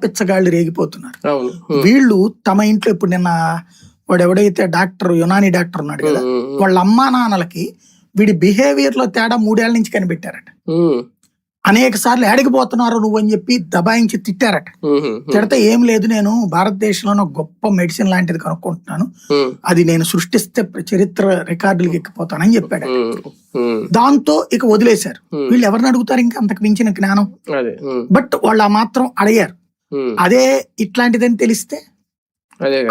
పిచ్చగాళ్ళు రేగిపోతున్నారు. వీళ్ళు తమ ఇంట్లో ఇప్పుడు నిన్న వాడు ఎవడైతే డాక్టర్ యునాని డాక్టర్ ఉన్నాడు కదా, వాళ్ళ అమ్మా నాన్నలకి వీడి బిహేవియర్ లో తేడా 3 ఏళ్ల నుంచి కనిపెట్టారట. అనేక సార్లు ఏడిగిపోతున్నారు నువ్వు అని చెప్పి దబాయించి తిట్టారట. తిడితే ఏం లేదు, నేను భారతదేశంలో గొప్ప మెడిసిన్ లాంటిది కనుక్కుంటున్నాను, అది నేను సృష్టిస్తే చరిత్ర రికార్డులకి ఎక్కిపోతానని చెప్పాడు. దాంతో ఇక వదిలేశారు. వీళ్ళు ఎవరిని అడుగుతారు ఇంకా అంతకు మించిన జ్ఞానం? బట్ వాళ్ళు ఆ మాత్రం అడిగారు. అదే ఇట్లాంటిదని తెలిస్తే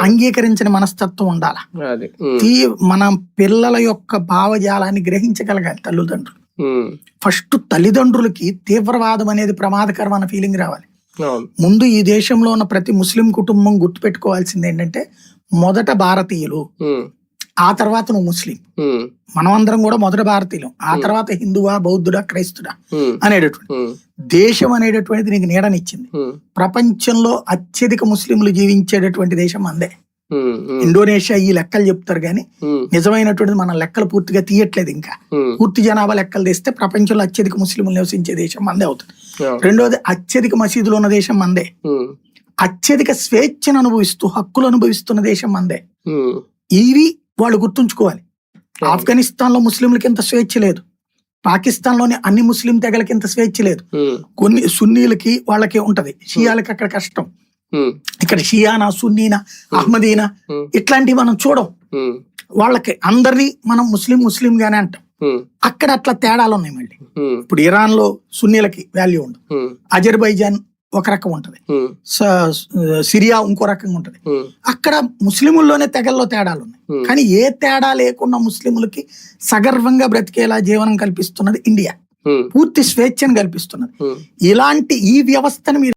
అంగీకరించిన మనస్తత్వం ఉండాలి. మన పిల్లల యొక్క భావజాలాన్ని గ్రహించగలగాలి తల్లిదండ్రులు. ఫస్ట్ తల్లిదండ్రులకి తీవ్రవాదం అనేది ప్రమాదకరం అన్న ఫీలింగ్ రావాలి. ముందు ఈ దేశంలో ఉన్న ప్రతి ముస్లిం కుటుంబం గుర్తుపెట్టుకోవాల్సింది ఏంటంటే, మొదట భారతీయులు, ఆ తర్వాత నువ్వు ముస్లిం. మనమందరం కూడా మొదట భారతీయులు, ఆ తర్వాత హిందువా బౌద్ధుడా క్రైస్తుడా అనేటటువంటి దేశం అనేటటువంటిది నీకు నీడనిచ్చింది. ప్రపంచంలో అత్యధిక ముస్లింలు జీవించేటటువంటి దేశం మందే. ఇండోనేషియా ఈ లెక్కలు చెప్తారు కానీ నిజమైనటువంటిది మన లెక్కలు పూర్తిగా తీయట్లేదు. ఇంకా పూర్తి జనాభా లెక్కలు తీస్తే ప్రపంచంలో అత్యధిక ముస్లింలు నివసించే దేశం మందే అవుతుంది. రెండోది, అత్యధిక మసీదులు ఉన్న దేశం మందే. అత్యధిక స్వేచ్ఛను అనుభవిస్తూ హక్కులు అనుభవిస్తున్న దేశం మందే. ఇవి వాళ్ళు గుర్తుంచుకోవాలి. ఆఫ్ఘనిస్తాన్ లో ముస్లింలకి ఇంత స్వేచ్ఛ లేదు, పాకిస్తాన్ లోని అన్ని ముస్లిం తెగలకి ఇంత స్వేచ్ఛ లేదు. కొన్ని సున్నీలకి వాళ్ళకి ఉంటది, షియాలకి అక్కడ కష్టం. ఇక్కడ షియానా సున్నీనా అహ్మదీనా ఇట్లాంటివి మనం చూడం. వాళ్ళకి అందరినీ మనం ముస్లిం గానే అంటాం. అక్కడ అట్లా తేడాలు ఉన్నాయి. మళ్ళీ ఇప్పుడు ఇరాన్ లో సున్నీలకి వాల్యూ ఉండదు, అజర్బైజాన్ ఒక రకం ఉంటది, సిరియా ఇంకో రకంగా ఉంటది. అక్కడ ముస్లింల్లోనే తెగల్లో తేడాలు ఉన్నాయి. కానీ ఏ తేడా లేకుండా ముస్లింలకి సగర్వంగా బ్రతికేలా జీవనం కల్పిస్తున్నది ఇండియా. పూర్తి స్వేచ్ఛను కల్పిస్తున్నది. ఇలాంటి ఈ వ్యవస్థను మీరు